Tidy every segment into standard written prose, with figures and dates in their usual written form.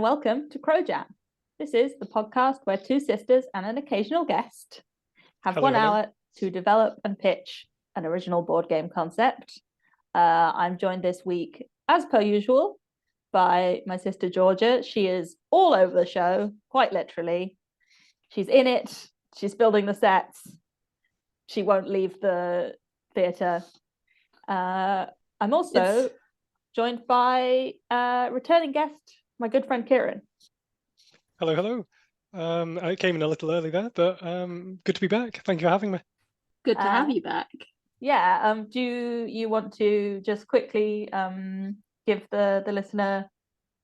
welcome to Crow Jam. This is the podcast where two sisters and an occasional guest have Hello. hour to develop and pitch an original board game concept. I'm joined this week, as per usual, by my sister Georgia. She is all over the show, quite literally. She's in it. She's building the sets. She won't leave the theatre. I'm also joined by returning guest, my good friend Kieran. Hello. I came in a little early there, but good to be back. Thank you for having me. Good to have you back. Yeah. Do you want to just quickly give the listener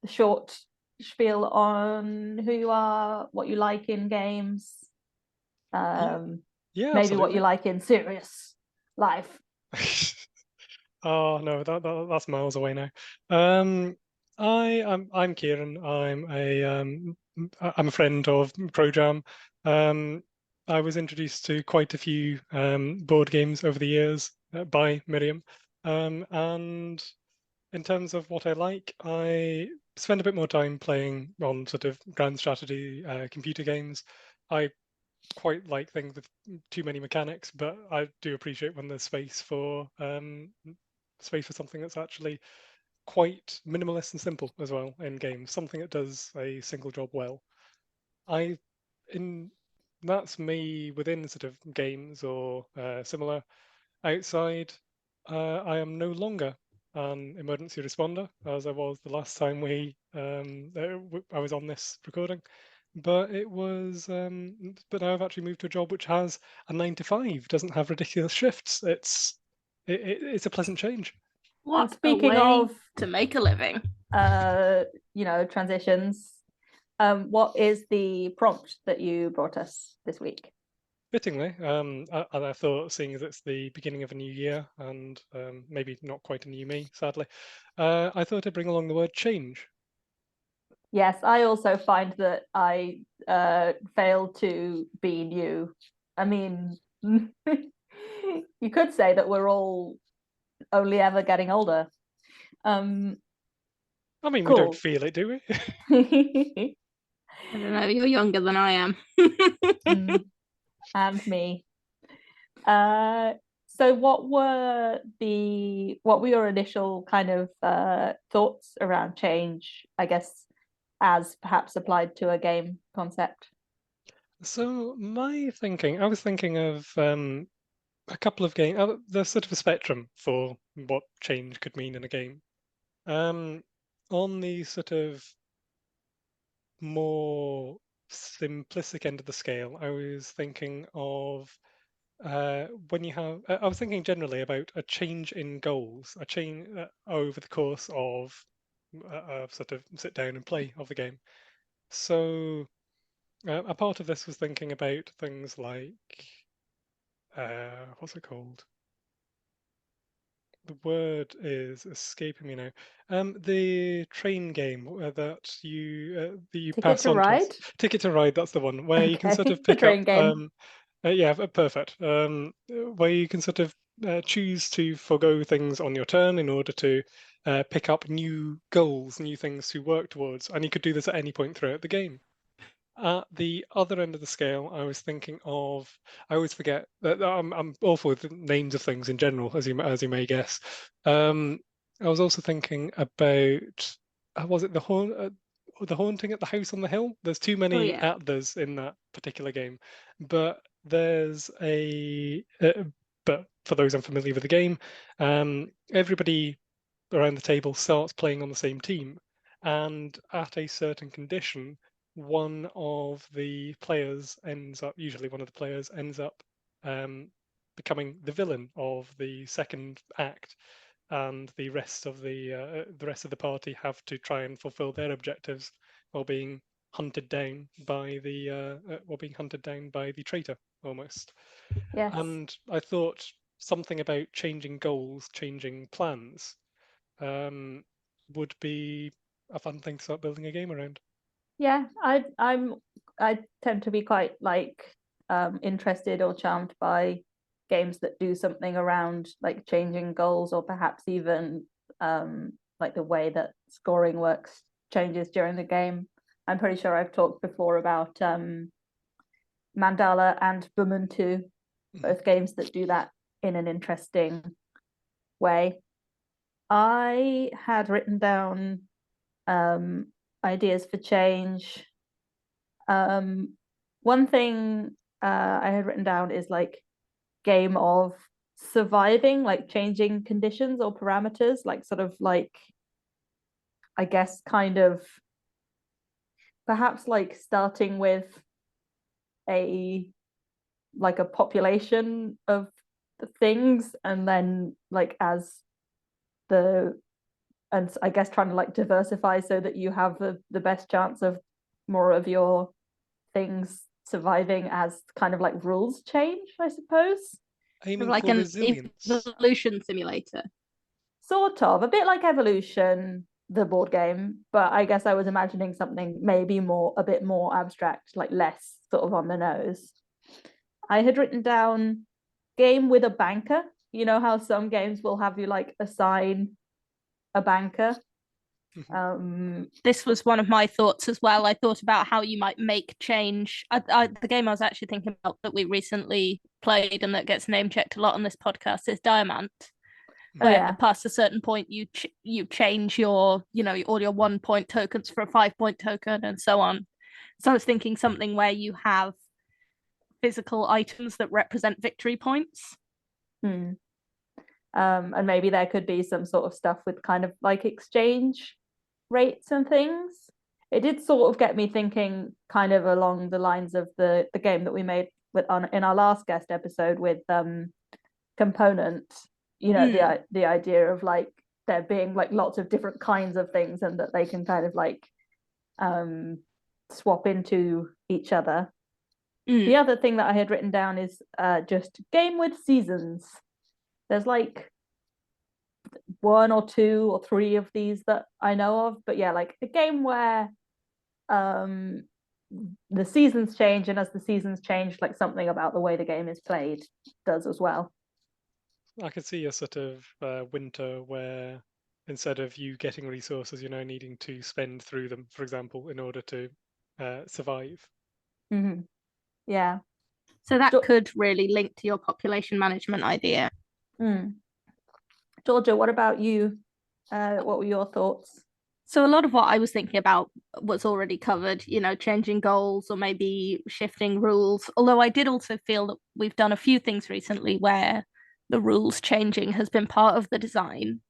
the short spiel on who you are, what you like in games, Yeah, maybe absolutely. what you like in serious life? Oh no, that's miles away now. I'm Kieran. I'm a friend of Crow Jam. I was introduced to quite a few board games over the years by Miriam. And in terms of what I like, I spend a bit more time playing on sort of grand strategy computer games. I quite like things with too many mechanics, but I do appreciate when there's space for something that's actually quite minimalist and simple as well in games, something that does a single job well. That's me within sort of games or similar. Outside, I am no longer an emergency responder as I was the last time I was on this recording. But but now I've actually moved to a job which has a 9 to 5, doesn't have ridiculous shifts. It's a pleasant change. What speaking a way of to make a living. Transitions, what is the prompt that you brought us this week? Fittingly, and I thought, seeing as it's the beginning of a new year and maybe not quite a new me, sadly, I thought I'd bring along the word change. Yes, I also find that I failed to be new. I mean, you could say that we're all only ever getting older. I mean, cool. We don't feel it, do we? I don't know, you're younger than I am. And me. So what were your initial kind of thoughts around change, I guess, as perhaps applied to a game concept? So I was thinking of a couple of games. There's sort of a spectrum for what change could mean in a game. On the sort of more simplistic end of the scale, I was thinking of when you have. I was thinking generally about a change in goals, a change over the course of a sort of sit down and play of the game. So a part of this was thinking about things like what's it called? The word is escaping me now. The train game that you Ticket pass to on Ride? Ticket to Ride. That's the one where you can sort of The pick train up. game. Yeah, perfect. Where you can sort of choose to forgo things on your turn in order to pick up new goals, new things to work towards, and you could do this at any point throughout the game. At the other end of the scale, I was thinking of. I always forget that I'm awful with names of things in general, as you may guess. I was also thinking about. Was it the haunting at the house on the hill? There's too many at-thers in that particular game, but there's a. But for those unfamiliar with the game, everybody around the table starts playing on the same team, and at a certain condition one of the players usually one of the players ends up becoming the villain of the second act, and the rest of the party have to try and fulfill their objectives while being hunted down by the traitor almost. Yes. And I thought something about changing goals, changing plans would be a fun thing to start building a game around. Yeah, I tend to be quite interested or charmed by games that do something around like changing goals, or perhaps even like the way that scoring works changes during the game. I'm pretty sure I've talked before about Mandala and Bumuntu, both games that do that in an interesting way. I had written down ideas for change. One thing I had written down is like game of surviving, like changing conditions or parameters, like sort of like, I guess, kind of perhaps like starting with a population of things, and then like and I guess trying to like diversify so that you have the best chance of more of your things surviving as kind of like rules change, I suppose. Aiming like for an resilience. evolution simulator. Sort of, a bit like Evolution, the board game, but I guess I was imagining something maybe a bit more abstract, like less sort of on the nose. I had written down game with a banker. You know how some games will have you like assign a banker. This was one of my thoughts as well. I thought about how you might make change. The game I was actually thinking about that we recently played and that gets name checked a lot on this podcast is Diamant. Where past a certain point you change your all your 1 point tokens for a 5 point token and so on. So I was thinking something where you have physical items that represent victory points. And maybe there could be some sort of stuff with kind of like exchange rates and things. It did sort of get me thinking kind of along the lines of the game that we made in our last guest episode with Component. The idea of like there being like lots of different kinds of things and that they can kind of like swap into each other. The other thing that I had written down is just game with seasons. There's like 1 or 2 or 3 of these that I know of, but yeah, like a game where the seasons change, and as the seasons change, like something about the way the game is played does as well. I could see a sort of winter where instead of you getting resources, you're now needing to spend through them, for example, in order to survive. Yeah. So that could really link to your population management idea. Georgia, what about you? What were your thoughts? So a lot of what I was thinking about was already covered, changing goals or maybe shifting rules. Although I did also feel that we've done a few things recently where the rules changing has been part of the design.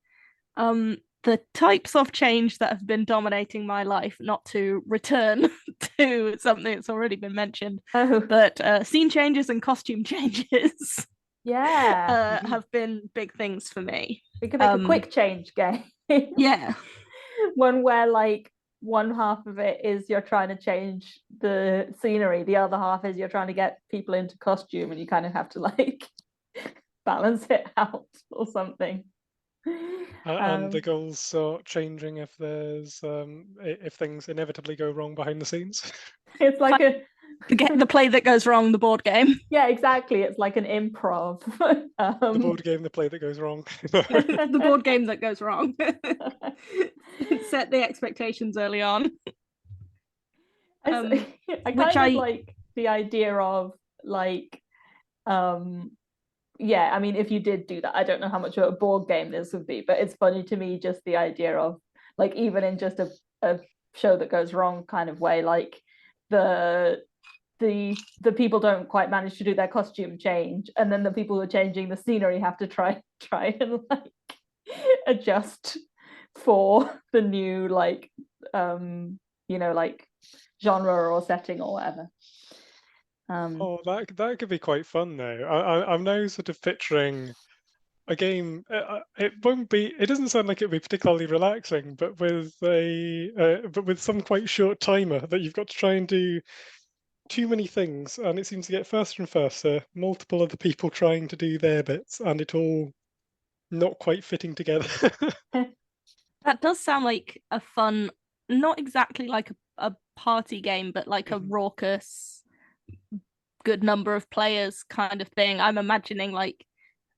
The types of change that have been dominating my life, not to return to something that's already been mentioned, but scene changes and costume changes have been big things for me. We could make a quick change game. Yeah. One where like one half of it is you're trying to change the scenery, the other half is you're trying to get people into costume, and you kind of have to like balance it out or something. And the goals start changing if there's if things inevitably go wrong behind the scenes. It's like the play that goes wrong, the board game. Yeah, exactly. It's like an improv. The board game, the play that goes wrong. The board game that goes wrong. Set the expectations early on. I kind of like the idea of like yeah, I mean, if you did do that, I don't know how much of a board game this would be, but it's funny to me just the idea of like even in just a show that goes wrong kind of way, like the people don't quite manage to do their costume change, and then the people who are changing the scenery have to try and like adjust for the new like like genre or setting or whatever. That could be quite fun though. I'm now sort of picturing a game. It doesn't sound like it'd be particularly relaxing, but with some quite short timer that you've got to try and do too many things, and it seems to get faster and faster. Multiple other people trying to do their bits, and it all not quite fitting together. That does sound like a fun, not exactly like a party game, but like a raucous, good number of players kind of thing. I'm imagining like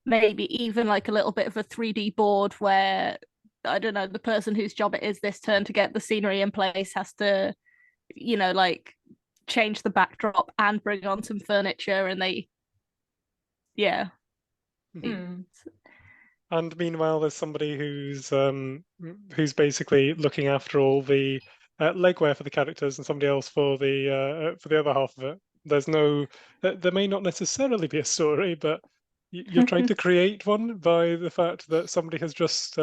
maybe even like a little bit of a 3D board where I don't know, the person whose job it is this turn to get the scenery in place has to, like change the backdrop and bring on some furniture, and yeah. And meanwhile, there's somebody who's basically looking after all the legwear for the characters, and somebody else for the other half of it. There's no, there may not necessarily be a story, but you're trying to create one by the fact that somebody has just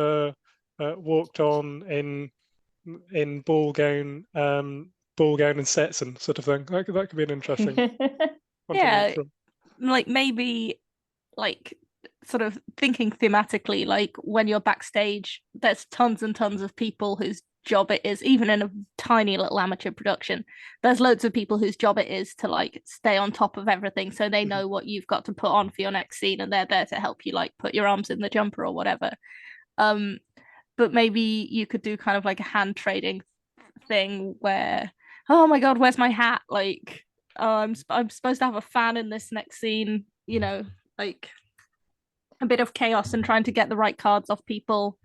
walked on in ball gown and Stetson sort of thing. That could be an interesting one to Yeah, make from. like maybe like sort of thinking thematically, like when you're backstage, there's tons and tons of people whose job it is, even in a tiny little amateur production, there's loads of people whose job it is to like stay on top of everything, so they know what you've got to put on for your next scene, and they're there to help you like put your arms in the jumper or whatever. But maybe you could do kind of like a hand trading where, oh my god, where's my hat? Like, I'm supposed to have a fan in this next scene, like a bit of chaos and trying to get the right cards off people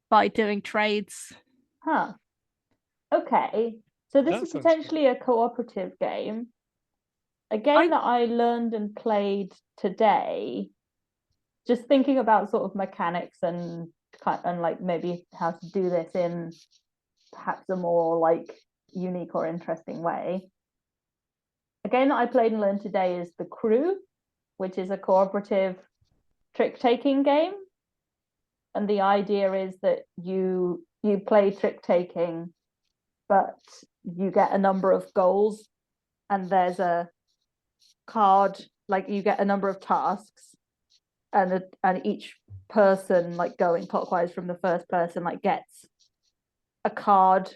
by doing trades. Okay, so this That is sounds potentially a cooperative game. A game that I learned and played today, just thinking about sort of mechanics and like maybe how to do this in perhaps a more like unique or interesting way. A game that I played and learned today is The Crew, which is a cooperative trick-taking game. And the idea is that you play trick-taking, but you get a number of goals, and there's a card, like you get a number of tasks, and each person, like going clockwise from the first person, like gets a card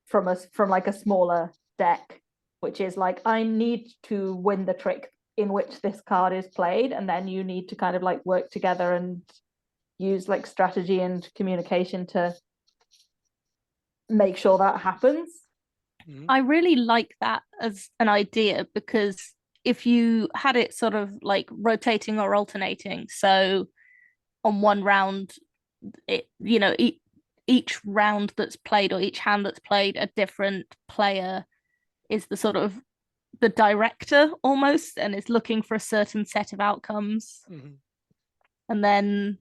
from like a smaller deck, which is like, I need to win the trick in which this card is played, and then you need to kind of like work together and use like strategy and communication to make sure that happens. I really like that as an idea, because if you had it sort of like rotating or alternating, so on one round, each round that's played or each hand that's played, a different player is the sort of the director almost, and is looking for a certain set of outcomes. And then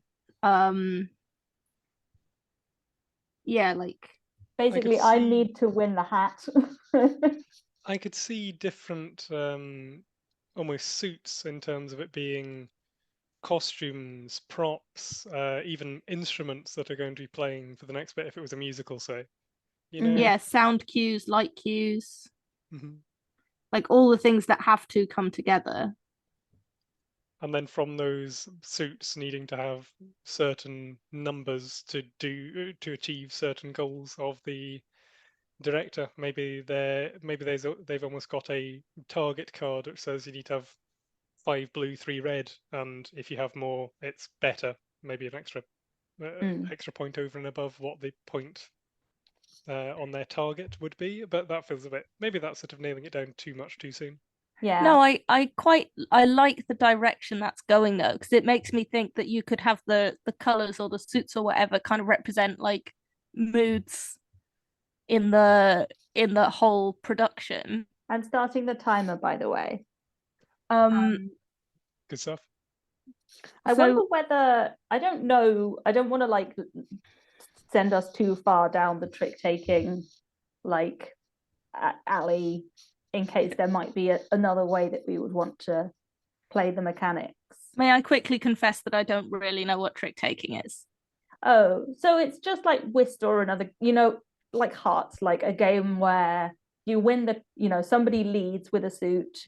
like basically I need to win the hat. I could see different almost suits in terms of it being costumes, props, even instruments that are going to be playing for the next bit if it was a musical, say. Sound cues, light cues, like all the things that have to come together. And then from those suits needing to have certain numbers to achieve certain goals of the director, maybe they've almost got a target card which says you need to have 5 blue, 3 red, and if you have more, it's better. Maybe an extra point over and above what the point on their target would be. But that feels a bit, maybe that's sort of nailing it down too much too soon. Yeah. No, I like the direction that's going though, because it makes me think that you could have the colors or the suits or whatever kind of represent like moods in the whole production. I'm starting the timer, by the way. Good stuff. I wonder whether, I don't know, I don't want to like send us too far down the trick taking like alley, in case there might be another way that we would want to play the mechanics. May I quickly confess that I don't really know what trick taking is? Oh, so it's just like whist or another, like hearts, like a game where you win somebody leads with a suit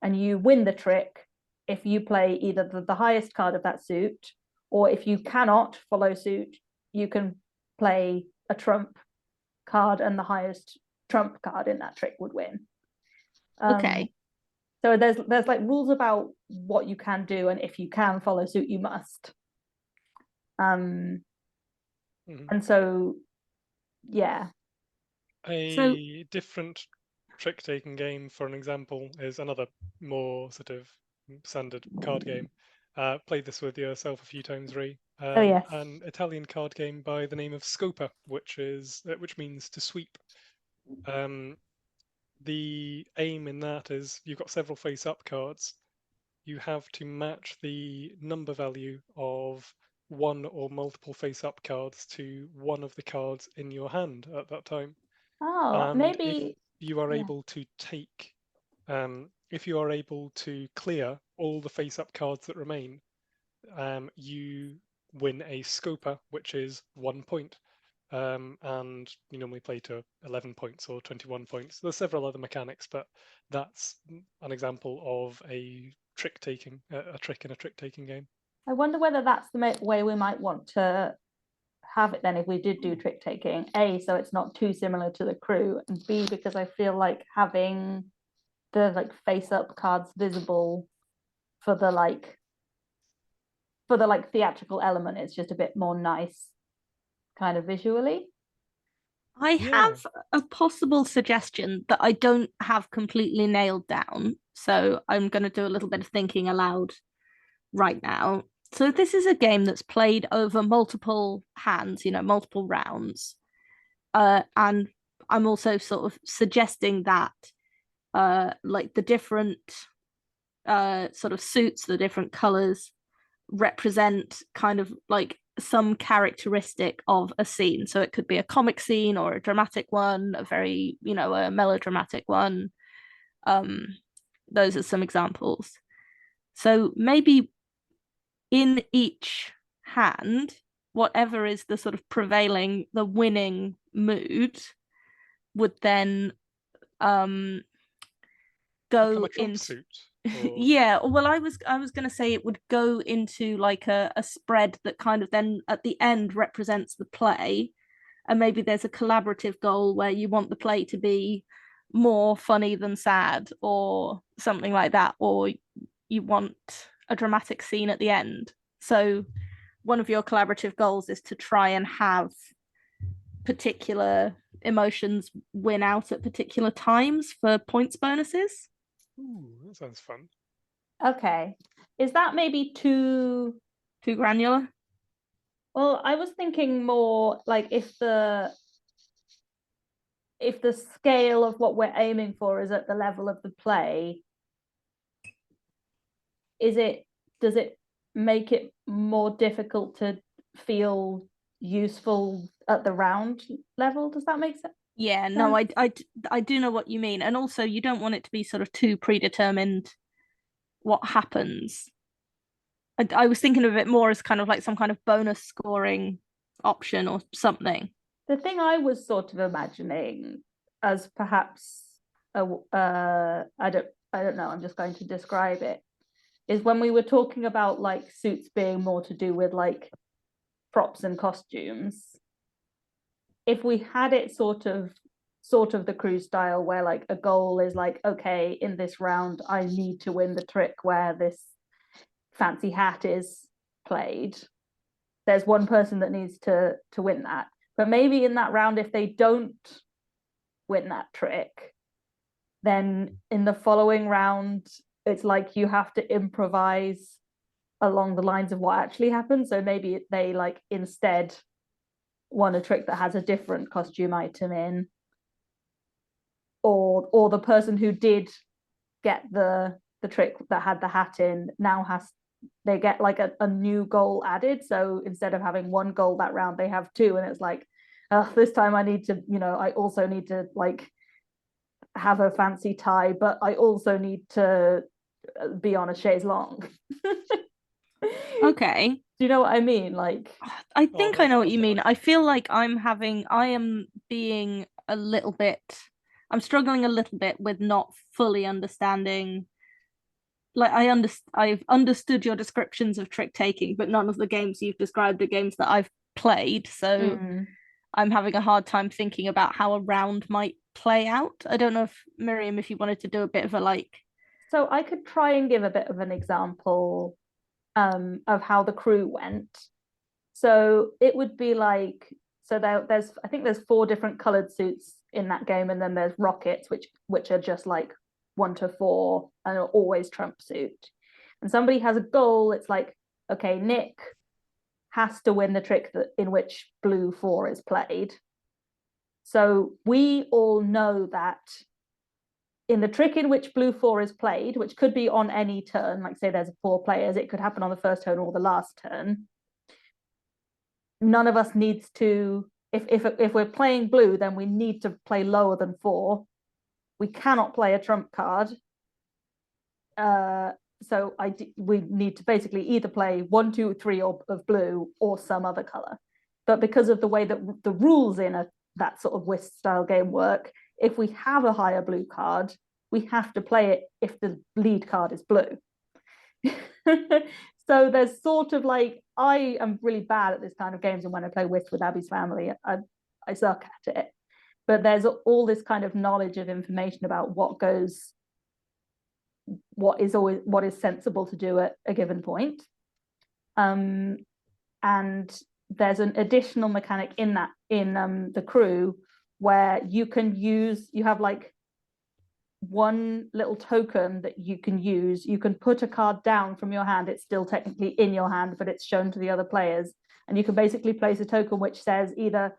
and you win the trick if you play either the highest card of that suit, or if you cannot follow suit, you can play a trump card, and the highest trump card in that trick would win. Okay. So there's like rules about what you can do, and if you can follow suit, you must. And so, yeah. A different trick-taking game, for an example, is another more sort of standard card game, played this with yourself a few times, Ree. Oh yes. An Italian card game by the name of Scopa, which means to sweep. The aim in that is you've got several face-up cards. You have to match the number value of one or multiple face-up cards to one of the cards in your hand at that time. Oh, And maybe. if you are yeah. able to take, if you are able to clear all the face-up cards that remain, you win a Scopa, which is 1 point. And you normally play to 11 points or 21 points. There's several other mechanics, but that's an example of a trick taking, a trick in a trick taking game. I wonder whether that's the way we might want to have it then if we did do trick taking. A, so it's not too similar to the crew, and B, because I feel like having the like face up cards visible for the theatrical element is just a bit more nice kind of visually. I Yeah. have a possible suggestion that I don't have completely nailed down, so I'm going to do a little bit of thinking aloud right now. So this is a game that's played over multiple hands, multiple rounds. And I'm also sort of suggesting that like the different sort of suits, the different colors represent kind of like some characteristic of a scene. So it could be a comic scene or a dramatic one, a very, a melodramatic one. Those are some examples. So maybe in each hand, whatever is the sort of prevailing, the winning mood would then go into suit, yeah, well, I was going to say it would go into like a spread that kind of then at the end represents the play, and maybe there's a collaborative goal where you want the play to be more funny than sad or something like that, or you want a dramatic scene at the end. So one of your collaborative goals is to try and have particular emotions win out at particular times for points bonuses. Ooh, that sounds fun. Okay. Is that maybe too granular? Well, I was thinking more like if the scale of what we're aiming for is at the level of the play, does it make it more difficult to feel useful at the round level? Does that make sense? Yeah, no, I do know what you mean. And also you don't want it to be sort of too predetermined what happens. I was thinking of it more as kind of like some kind of bonus scoring option or something. The thing I was sort of imagining as perhaps I don't know, I'm just going to describe it, is when we were talking about like suits being more to do with like props and costumes. If we had it sort of the crew style where like a goal is like, okay, in this round I need to win the trick where this fancy hat is played, there's one person that needs to win that, but maybe in that round if they don't win that trick, then in the following round it's like you have to improvise along the lines of what actually happened. So maybe they like instead won a trick that has a different costume item in, or the person who did get the trick that had the hat in now they get like a new goal added. So instead of having one goal that round, they have two, and it's like, this time I need to, I also need to like have a fancy tie, but I also need to be on a chaise longue. Okay. Do you know what I mean? Like, I think I know what you mean. I feel like I am being a little bit, I'm struggling a little bit with not fully understanding. Like I've understood your descriptions of trick taking, but none of the games you've described are games that I've played. So I'm having a hard time thinking about how a round might play out. I don't know if Miriam, if you wanted to do a bit of a like. So I could try and give a bit of an example of how the crew went. So it would be like, so I think there's 4 different colored suits in that game, and then there's rockets, which are just like 1 to 4 and are always trump suit. and somebody has a goal, it's like, okay, Nick has to win the trick in which blue 4 is played. So we all know that in the trick in which blue 4 is played, which could be on any turn, like say there's 4 players, it could happen on the first turn or the last turn. None of us needs to, if we're playing blue, then we need to play lower than 4. We cannot play a trump card. So we need to basically either play 1, 2, 3 of blue or some other color. But because of the way that the rules in that sort of whist style game work, if we have a higher blue card, we have to play it if the lead card is blue. So there's sort of like, I am really bad at this kind of games, and when I play whist with Abby's family, I suck at it. But there's all this kind of knowledge of information about what is sensible to do at a given point. And there's an additional mechanic in the crew where you have like one little token that you can use. You can put a card down from your hand. It's still technically in your hand, but it's shown to the other players. And you can basically place a token which says either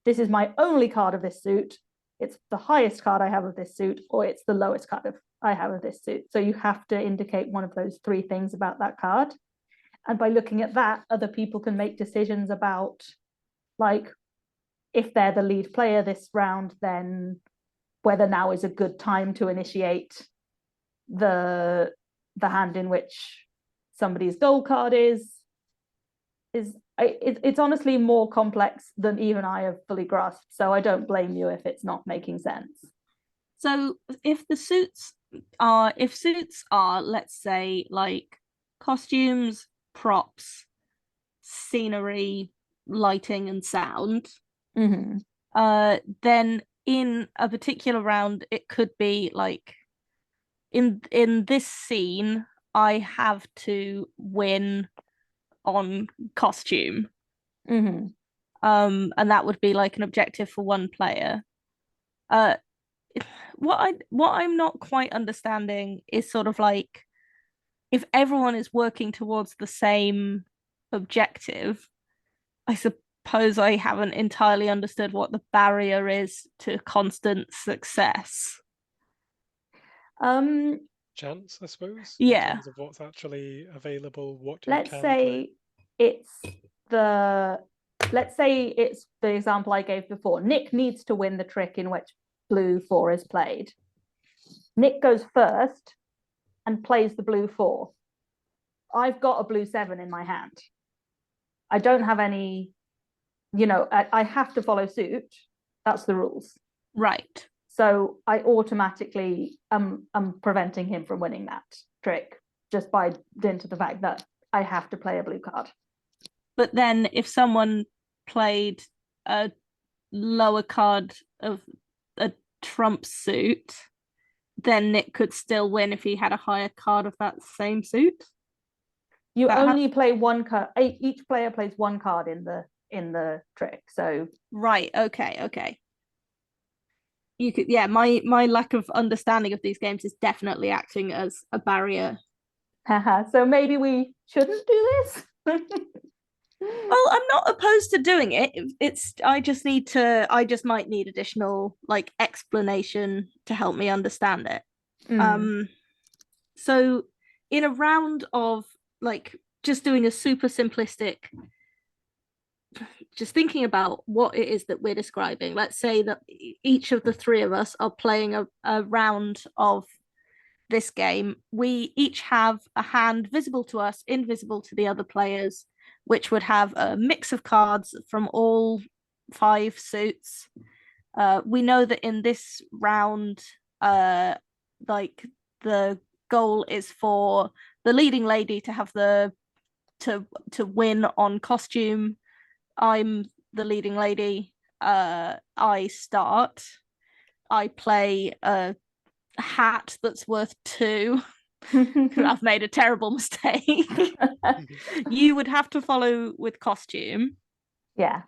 this is my only card of this suit, it's the highest card I have of this suit, or it's the lowest card I have of this suit. So you have to indicate one of those 3 things about that card. And by looking at that, other people can make decisions about, like, if they're the lead player this round, then whether now is a good time to initiate the hand in which somebody's goal card is. It's honestly more complex than even I have fully grasped. So I don't blame you if it's not making sense. So if suits are, let's say, like costumes, props, scenery, lighting, and sound, then in a particular round, it could be like, in this scene, I have to win on costume. And that would be like an objective for one player. What I'm not quite understanding is sort of like, if everyone is working towards the same objective, I suppose I haven't entirely understood what the barrier is to constant success. Chance, I suppose. Yeah. In terms of what's actually available, what Let's say it's the example I gave before. Nick needs to win the trick in which blue 4 is played. Nick goes first and plays the blue 4. I've got a blue 7 in my hand. I don't have any, I have to follow suit. That's the rules. Right. So I automatically am preventing him from winning that trick just by dint of the fact that I have to play a blue card. But then if someone played a lower card of a trump suit, then Nick could still win if he had a higher card of that same suit. You only play one card. Each player plays one card in the trick. So right, okay. You could, yeah. My lack of understanding of these games is definitely acting as a barrier. So maybe we shouldn't do this. Well, I'm not opposed to doing it. I just might need additional like explanation to help me understand it. So in a round of like just doing a super simplistic, just thinking about what it is that we're describing, let's say that each of the 3 of us are playing a round of this game. We each have a hand visible to us, invisible to the other players, which would have a mix of cards from all 5 suits. We know that in this round, like the goal is for the leading lady to have to win on costume. I'm the leading lady. I start. I play a hat that's worth 2. I've made a terrible mistake. You would have to follow with costume. Yeah.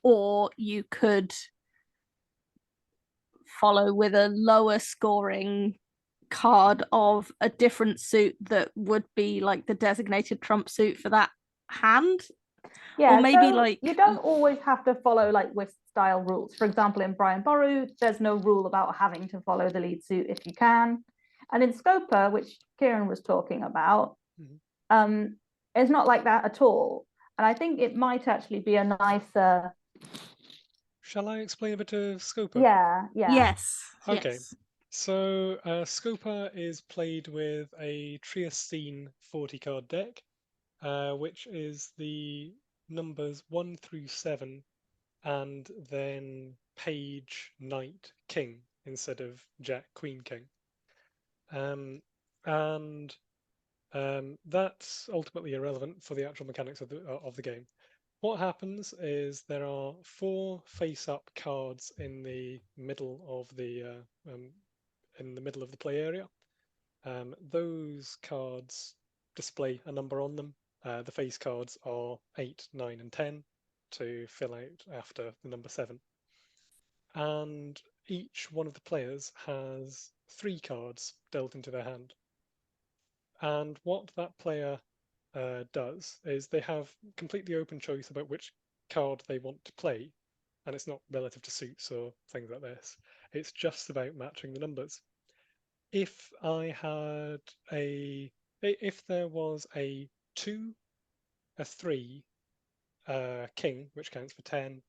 Or you could follow with a lower scoring card of a different suit that would be like the designated trump suit for that hand. Yeah, or maybe so like you don't always have to follow like whist style rules. For example, in Brian Boru, there's no rule about having to follow the lead suit if you can. And in Scopa, which Kieran was talking about, it's not like that at all. And I think it might actually be a nicer. Shall I explain a bit of Scopa? Yeah. yes. Okay. So Scopa is played with a Triestine 40 card deck, which is the numbers 1 through 7, and then page, knight, king instead of jack, queen, king. And that's ultimately irrelevant for the actual mechanics of the game. What happens is there are 4 face-up cards in the middle of the play area. Those cards display a number on them. The face cards are 8, 9, and 10 to fill out after the number 7. And each one of the players has 3 cards dealt into their hand. And what that player does is they have completely open choice about which card they want to play, and it's not relative to suits or things like this. It's just about matching the numbers. If there was a 2, a 3, king, which counts for 10,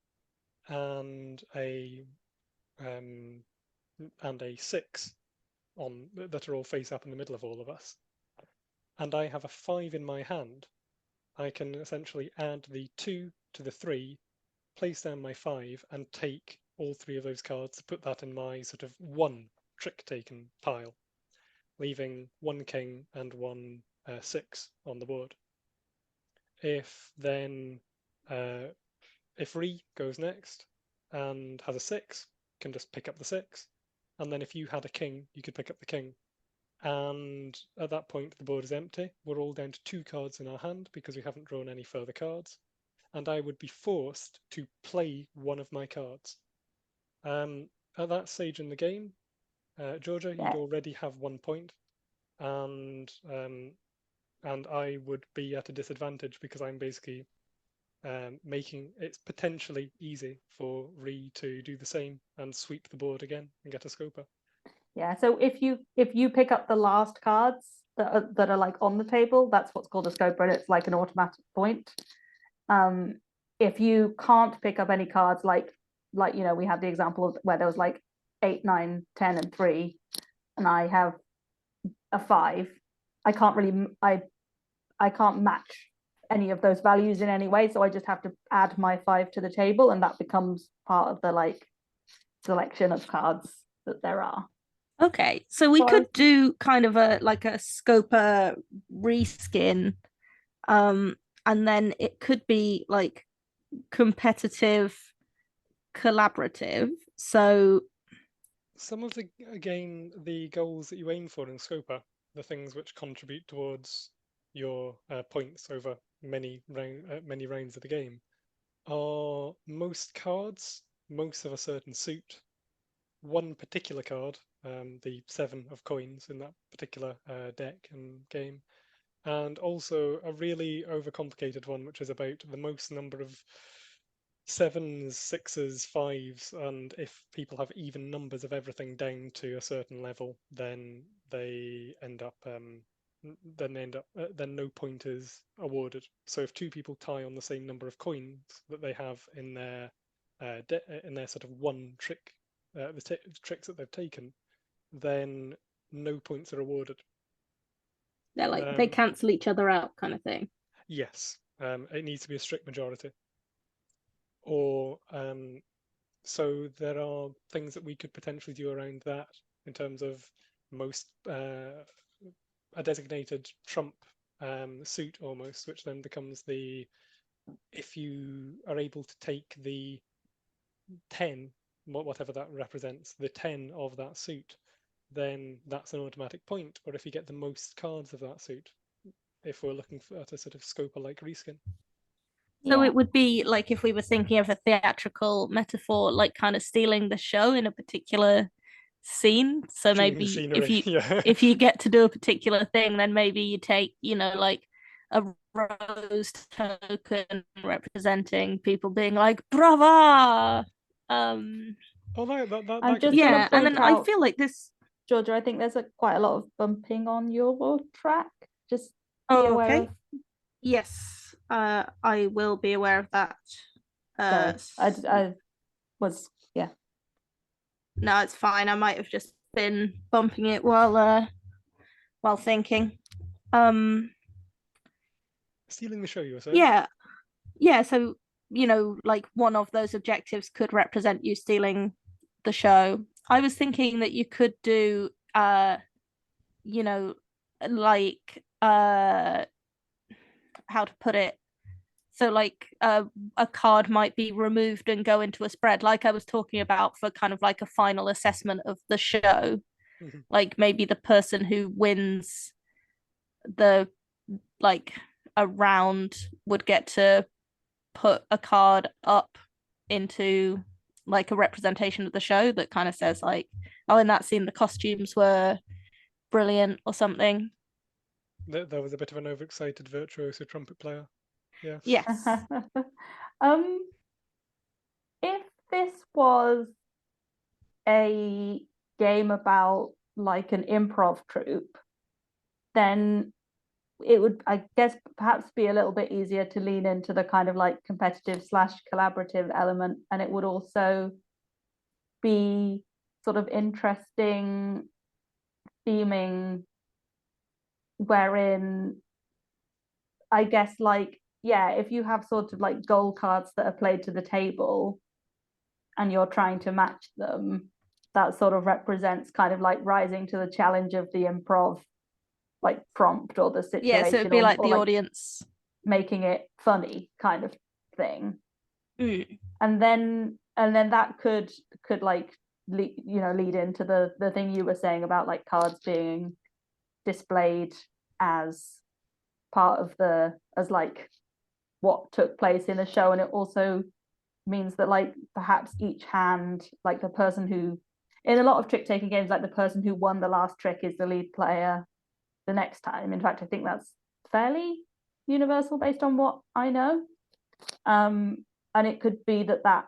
and a 6 on that are all face up in the middle of all of us, and I have a 5 in my hand, I can essentially add the 2 to the 3, place down my 5, and take all 3 of those cards to put that in my sort of 1 trick taken pile, leaving 1 king and 1 6 on the board. If Ree goes next and has a 6, can just pick up the 6, and then if you had a king, you could pick up the king. And at that point, the board is empty. We're all down to 2 cards in our hand because we haven't drawn any further cards. And I would be forced to play one of my cards. At that stage in the game, Georgia, you'd already have 1 point, and I would be at a disadvantage because I'm basically making it potentially easy for Ree to do the same and sweep the board again and get a Scopa. Yeah, so if you pick up the last cards that are like on the table, that's what's called a Scopa, and it's like an automatic point. If you can't pick up any cards, like we had the example of where there was like 8, 9, 10, and 3, and I have a 5, I can't match any of those values in any way, so I just have to add my 5 to the table, and that becomes part of the like selection of cards that there are. Okay, so we could do kind of a Scopa reskin, and then it could be like competitive, collaborative. So some of the goals that you aim for in Scopa, the things which contribute towards your points over many rounds of the game, are most cards, most of a certain suit, one particular card, the 7 of coins in that particular deck and game, and also a really overcomplicated one, which is about the most number of 7s, 6s, 5s, and if people have even numbers of everything down to a certain level, then they end up then no point is awarded. So if 2 people tie on the same number of coins that they have in their sort of 1 trick, the tricks that they've taken, then no points are awarded. They're like they cancel each other out, kind of thing. Yes, it needs to be a strict majority. Or so there are things that we could potentially do around that in terms of most a designated trump suit almost, which then becomes if you are able to take the 10, whatever that represents, the 10 of that suit, then that's an automatic point. Or if you get the most cards of that suit, if we're looking at a sort of Scopa-like reskin. So it would be like if we were thinking of a theatrical metaphor, like kind of stealing the show in a particular scene. So Chewing the maybe scenery. Yeah. if you get to do a particular thing, then maybe you take, like a rose token representing people being like brava. Oh, that I'm could just be gonna fun. Yeah, and point then I out, feel like this. Georgia, I think there's quite a lot of bumping on your track. Just be Oh, aware okay. of. Yes, I will be aware of that. Sorry, I was, yeah. No, it's fine. I might have just been bumping it while thinking. Stealing the show, you were saying? Yeah. So like one of those objectives could represent you stealing the show. I was thinking that you could do, like how to put it. So like a card might be removed and go into a spread, like I was talking about for kind of like a final assessment of the show. Mhm. Like maybe the person who wins the like a round would get to put a card up into like a representation of the show that kind of says like, oh, in that scene the costumes were brilliant or something. There was a bit of an overexcited virtuoso trumpet player. Yeah. Yes. If this was a game about like an improv troupe, then it would, I guess, perhaps be a little bit easier to lean into the kind of like competitive / collaborative element, and it would also be sort of interesting theming wherein I guess like, yeah, if you have sort of like goal cards that are played to the table and you're trying to match them, that sort of represents kind of like rising to the challenge of the improv like prompt or the situation. Yeah, so it'd be like the like audience making it funny kind of thing. Mm. And then that could like lead into the thing you were saying about like cards being displayed as part of as like what took place in the show. And it also means that like perhaps each hand, like the person who, in a lot of trick taking games, like the person who won the last trick is the lead player the next time. In fact, I think that's fairly universal based on what I know. And it could be that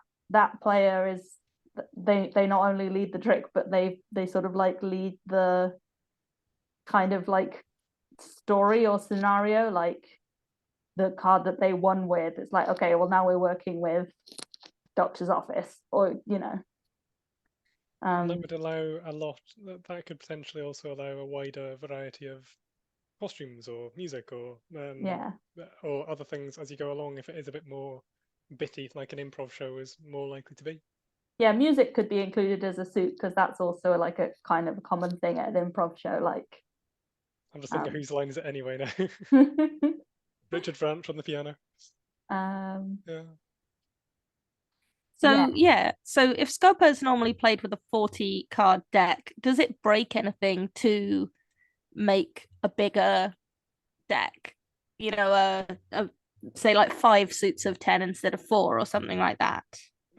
player is, they not only lead the trick, but they sort of like lead the kind of like story or scenario, like the card that they won with. It's like, okay, well now we're working with doctor's office, or And that would allow a lot. That could potentially also allow a wider variety of costumes or music yeah or other things as you go along. If it is a bit more bitty, like an improv show is more likely to be. yeah, music could be included as a suit, because that's also like a kind of a common thing at an improv show. Like, I'm just thinking, whose line is it anyway now? Richard Branch on the piano. Yeah. So so if Scopa is normally played with a 40 card deck, does it break anything to make a bigger deck? Say like 5 suits of 10 instead of 4 or something like that.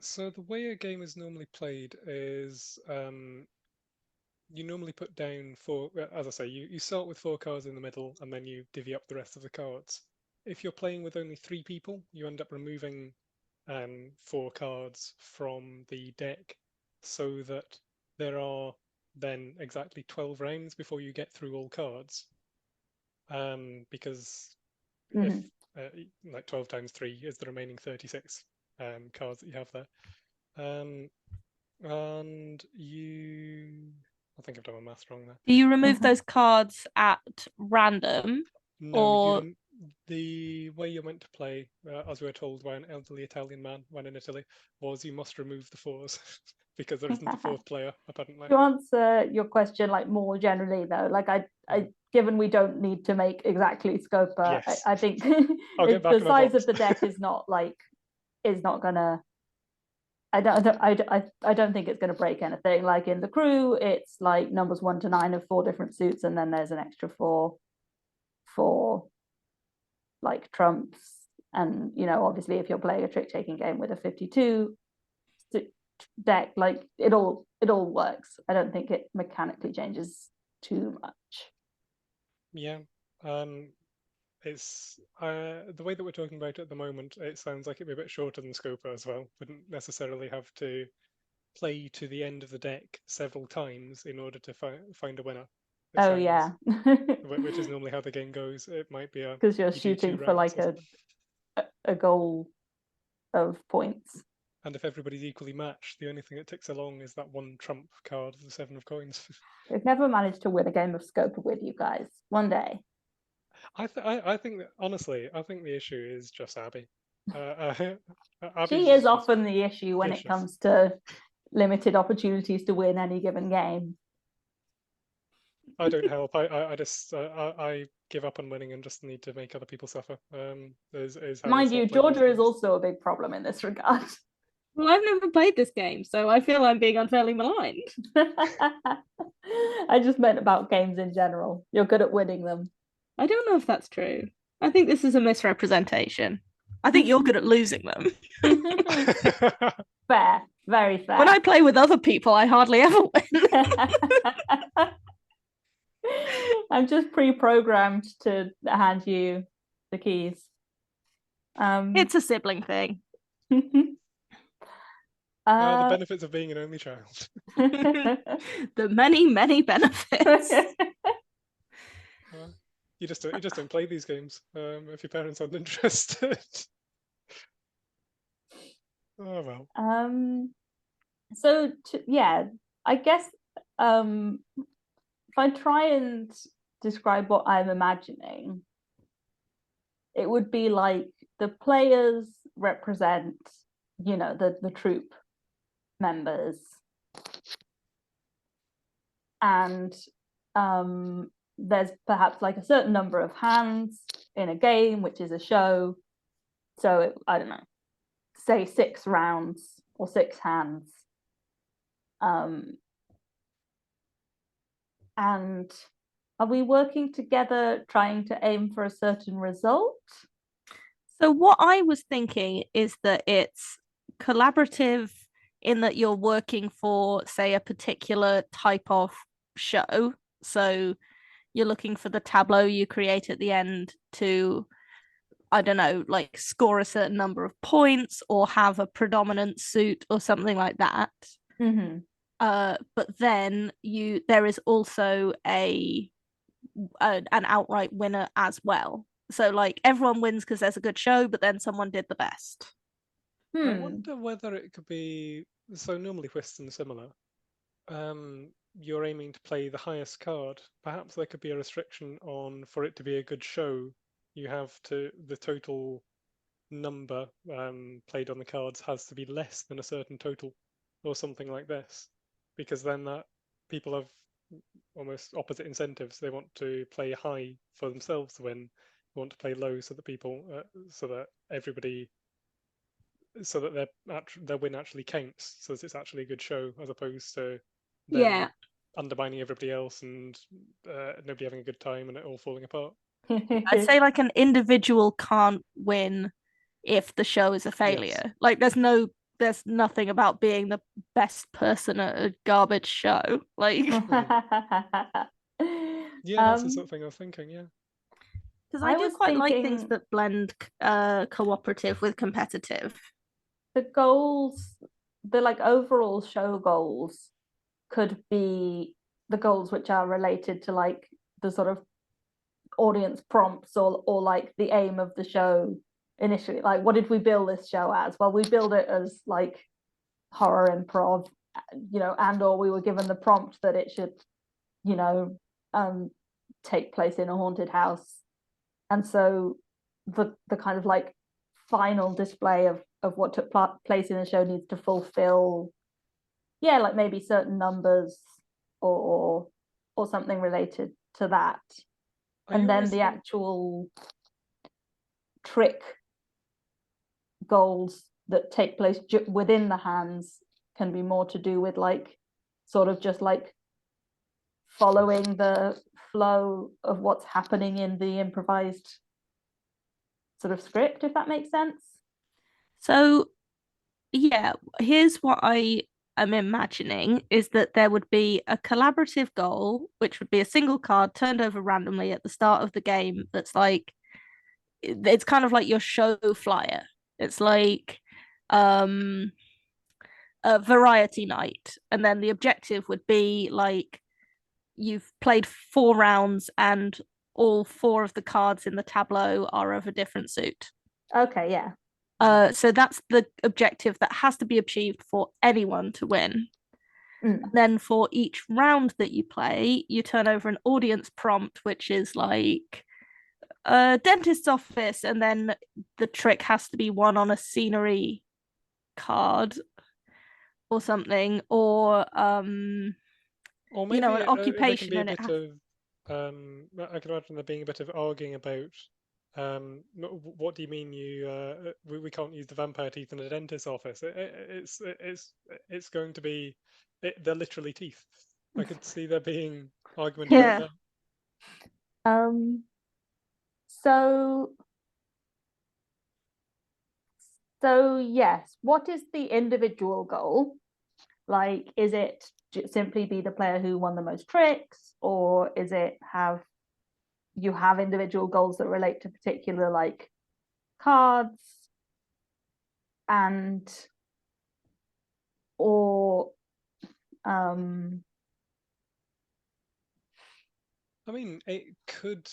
So the way a game is normally played is you normally put down 4, as I say, you start with 4 cards in the middle and then you divvy up the rest of the cards. If you're playing with only 3 people, you end up removing 4 cards from the deck so that there are then exactly 12 rounds before you get through all cards. Because if like 12 times 3 is the remaining 36 cards that you have there. And I think I've done my maths wrong there. Do you remove those cards at random? No, or the way you're meant to play, as we were told by an elderly Italian man when in Italy, was you must remove the 4s because there isn't a 4th player, apparently. To answer your question like more generally though, like I given we don't need to make exactly Scopa, Yes. I think the size of the deck is not gonna, I don't think it's gonna break anything. Like in the crew, it's like numbers 1 to 9 of 4 different suits, and then there's an extra 4 for like trumps. And obviously if you're playing a trick taking game with a 52 deck, like it all works. I don't think it mechanically changes too much. Yeah. It's the way that we're talking about it at the moment, it sounds like it'd be a bit shorter than Scopa as well. Wouldn't necessarily have to play to the end of the deck several times in order to find a winner. Oh yeah. Which is normally how the game goes. It might be because you're shooting for like a goal of points. And if everybody's equally matched, the only thing that ticks along is that one trump card, the 7 of coins. We've never managed to win a game of Scopa with you guys. One day. I think that, honestly, I think the issue is just Abby. She is often the issue when it comes to limited opportunities to win any given game. I don't help. I just I give up on winning and just need to make other people suffer. Mind you, Georgia is also a big problem in this regard. Well, I've never played this game, so I feel I'm being unfairly maligned. I just meant about games in general. You're good at winning them. I don't know if that's true. I think this is a misrepresentation. I think you're good at losing them. Fair, very fair. When I play with other people, I hardly ever win. I'm just pre-programmed to hand you the keys. It's a sibling thing. The benefits of being an only child. The many, many benefits. You just don't play these games if your parents aren't interested. Oh well. So yeah, I guess if I try and describe what I'm imagining, it would be like the players represent, you know, the troop members, and there's perhaps like a certain number of hands in a game, which is a show. So I don't know, say 6 rounds or 6 hands. And are we working together trying to aim for a certain result? So what I was thinking is that it's collaborative in that you're working for, say, a particular type of show. So you're looking for the tableau you create at the end to, I don't know, like score a certain number of points or have a predominant suit or something like that. Mm-hmm. But then there is also an outright winner as well. So like everyone wins because there's a good show, but then someone did the best. I wonder whether it could be, so normally Whist and similar, you're aiming to play the highest card. Perhaps there could be a restriction on, for it to be a good show, you have to, the total number played on the cards has to be less than a certain total or something like this, because then that people have almost opposite incentives. They want to play high for themselves to win, they want to play low so that people so that everybody, so that their win actually counts, so that it's actually a good show, as opposed to them undermining everybody else and nobody having a good time and it all falling apart. I'd say like an individual can't win if the show is a failure. Yes. Like there's nothing about being the best person at a garbage show. Like yeah, that's the sort of thing I was thinking. Yeah, because I do quite like things that blend cooperative with competitive. The goals, the like overall show goals, could be the goals which are related to like the sort of audience prompts or like the aim of the show initially. Like, what did we build this show as? Well, we build it as like horror improv, you know, and or we were given the prompt that it should, you know, take place in a haunted house, and so the kind of like final display of what took place in the show needs to fulfill, yeah, like maybe certain numbers or something related to that. And then the actual trick goals that take place within the hands can be more to do with like sort of just like following the flow of what's happening in the improvised sort of script, if that makes sense. So yeah, here's what I I'm imagining is that there would be a collaborative goal, which would be a single card turned over randomly at the start of the game. That's like, it's kind of like your show flyer. It's like a variety night. And then the objective would be like, you've played 4 rounds and all 4 of the cards in the tableau are of a different suit. Okay, yeah. So that's the objective that has to be achieved for anyone to win. Then for each round that you play, you turn over an audience prompt, which is like a dentist's office, and then the trick has to be one on a scenery card or something, or maybe you know, an there occupation. can be a And bit of I can imagine there being a bit of arguing about what do you mean we can't use the vampire teeth in a dentist's office? It's going to be they're literally teeth. I could see there being argument about that. So yes, what is the individual goal? Like, is it simply be the player who won the most tricks, or is it you have individual goals that relate to particular like cards or I mean, I could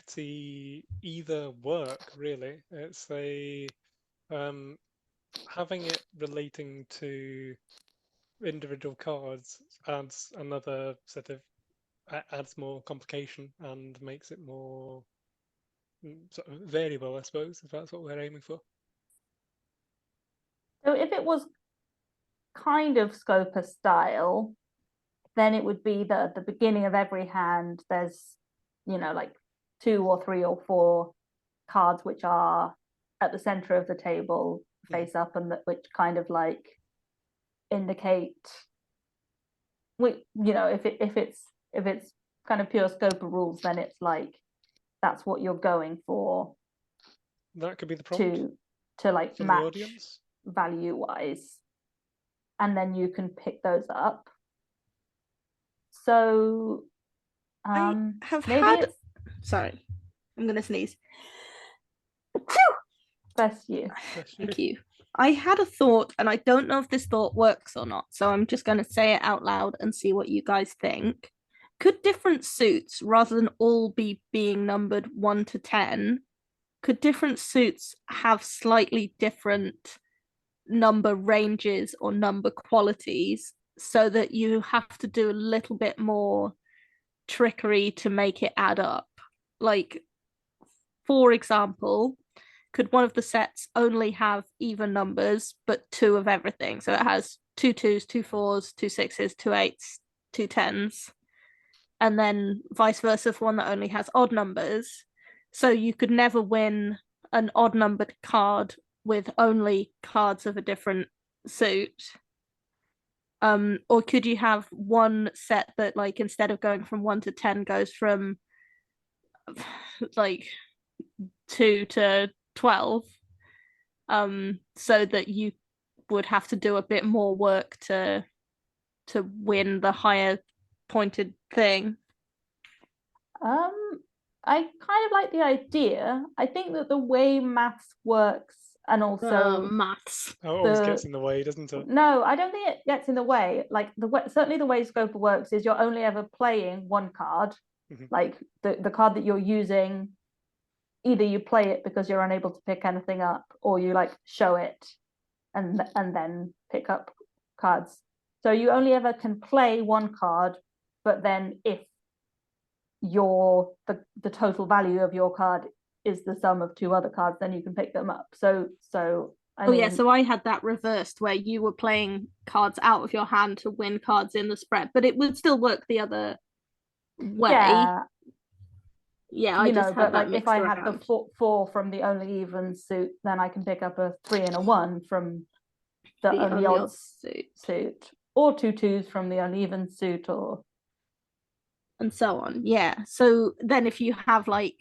see either work, really. It's having it relating to individual cards adds another sort of adds more complication and makes it more sort of variable, I suppose, if that's what we're aiming for. So if it was kind of Scopa style, then it would be that at the beginning of every hand there's, you know, like 2 or 3 or 4 cards which are at the center of the table face up, and which kind of like indicate, you know, if it's kind of pure Scopa rules, then it's like that's what you're going for. That could be the prompt to like from match the audience value wise, and then you can pick those up. So I have maybe sorry, I'm gonna sneeze. Bless you. Thank you. I had a thought, and I don't know if this thought works or not, so I'm just going to say it out loud and see what you guys think. Could different suits, rather than all being numbered 1 to 10, could different suits have slightly different number ranges or number qualities, so that you have to do a little bit more trickery to make it add up? Like, for example, could one of the sets only have even numbers but 2 of everything? So it has 2 2s, 2 4s, 2 6s, 2 8s, 2 10s, and then vice versa for one that only has odd numbers. So you could never win an odd numbered card with only cards of a different suit. Or could you have one set that, like, instead of going from 1 to 10, goes from like 2 to 12, so that you would have to do a bit more work to win the higher pointed thing? I kind of like the idea. I think that the way maths works, and also maths always gets in the way, doesn't it? No, I don't think it gets in the way. Like certainly the way Scopa works is you're only ever playing one card. Like the card that you're using, either you play it because you're unable to pick anything up, or you like show it and then pick up cards. So you only ever can play one card, but then if the total value of your card is the sum of 2 other cards, then you can pick them up. So I mean, so I had that reversed, where you were playing cards out of your hand to win cards in the spread, but it would still work the other way. Yeah, I just had that, like, if I have the 4 from the only even suit, then I can pick up a 3 and a 1 from the only odd suit, or 2 2s from the uneven suit, and so on. Yeah, so then if you have like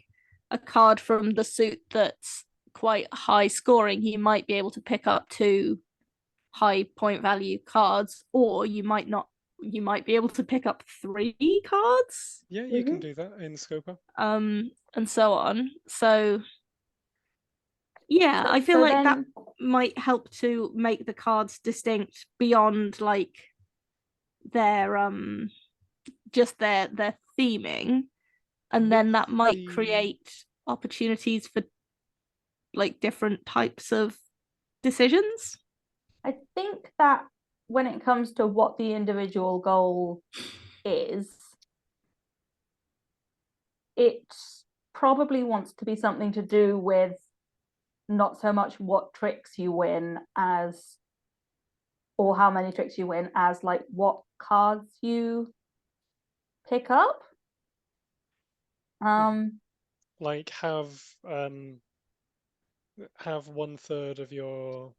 a card from the suit that's quite high scoring, you might be able to pick up 2 high point value cards, or you might be able to pick up 3 cards. Yeah, you can do that in Scopa. And so on. So yeah, I feel like that might help to make the cards distinct beyond like their just their theming, and then that might create opportunities for like different types of decisions. I think that when it comes to what the individual goal is, it probably wants to be something to do with not so much what tricks you win as, or how many tricks you win, as like what cards you pick up. Like have 1/3 of your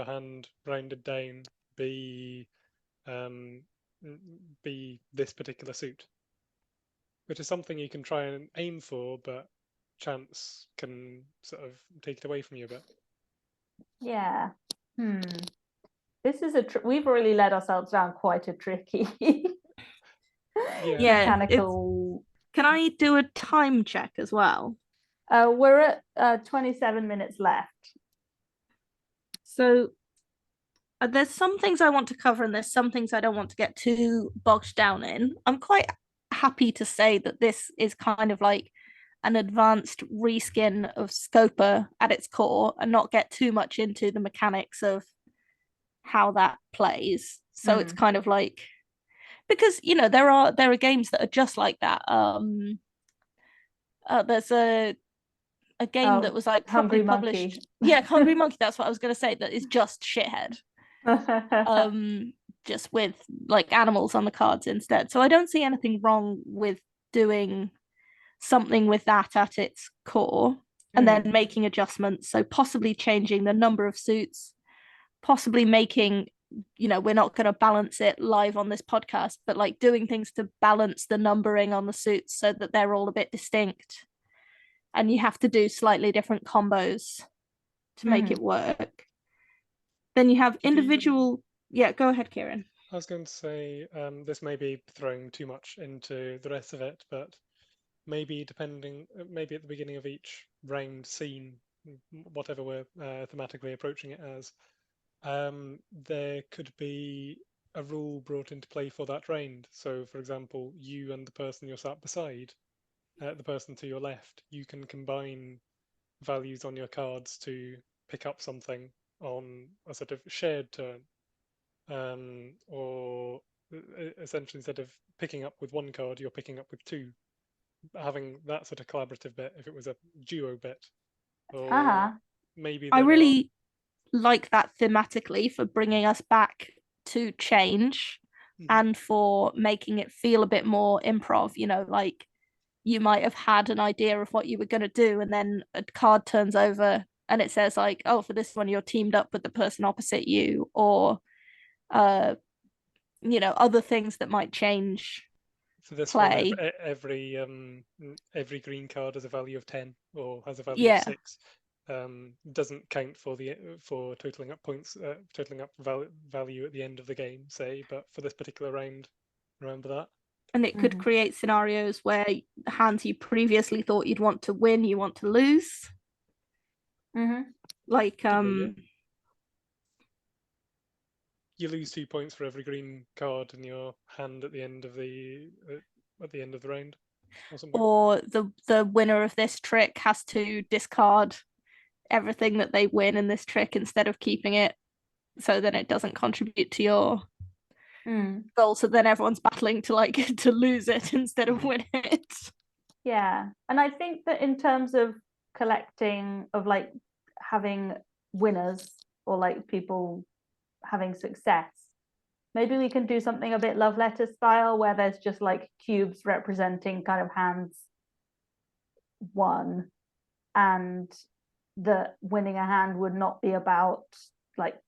hand rounded down be this particular suit, which is something you can try and aim for, but chance can sort of take it away from you a bit. Yeah. This is we've really led ourselves down quite a tricky mechanical. Can I do a time check as well? We're at 27 minutes left. So there's some things I want to cover and there's some things I don't want to get too bogged down in. I'm quite happy to say that this is kind of like an advanced reskin of Scopa at its core, and not get too much into the mechanics of how that plays. So it's kind of like, because you know there are games that are just like that. There's a game that was like Hungry published. Monkey. Yeah, Hungry Monkey. That's what I was going to say. That is just shithead. Just with like animals on the cards instead. So I don't see anything wrong with doing something with that at its core, and then making adjustments. So possibly changing the number of suits, possibly making, you know, we're not going to balance it live on this podcast, but like doing things to balance the numbering on the suits so that they're all a bit distinct, and you have to do slightly different combos to make it work. Then you have individual. Yeah, go ahead, Kieran. I was going to say, this may be throwing too much into the rest of it, but maybe at the beginning of each round scene, whatever we're thematically approaching it as, there could be a rule brought into play for that round. So, for example, you and the person you're sat beside, the person to your left, you can combine values on your cards to pick up something on a sort of shared turn. Or essentially, instead of picking up with one card, you're picking up with 2. Having that sort of collaborative bit, if it was a duo bit. Or maybe I really like that thematically for bringing us back to change and for making it feel a bit more improv. You know, like you might have had an idea of what you were going to do, and then a card turns over and it says like, oh, for this one you're teamed up with the person opposite you, or you know, other things that might change. For this one, every green card has a value of 10 or has a value of 6. Doesn't count for totaling up points, totaling up value at the end of the game, say. But for this particular round, remember that. And it could create scenarios where hands you previously thought you'd want to win, you want to lose. Like you lose 2 points for every green card in your hand at the end of the round, or the winner of this trick has to discard everything that they win in this trick instead of keeping it, so then it doesn't contribute to your goal. So then everyone's battling to like to lose it instead of win it. Yeah, and I think that in terms of collecting, of like having winners or like people having success, maybe we can do something a bit love letter style, where there's just like cubes representing kind of hands won, and the winning a hand would not be about like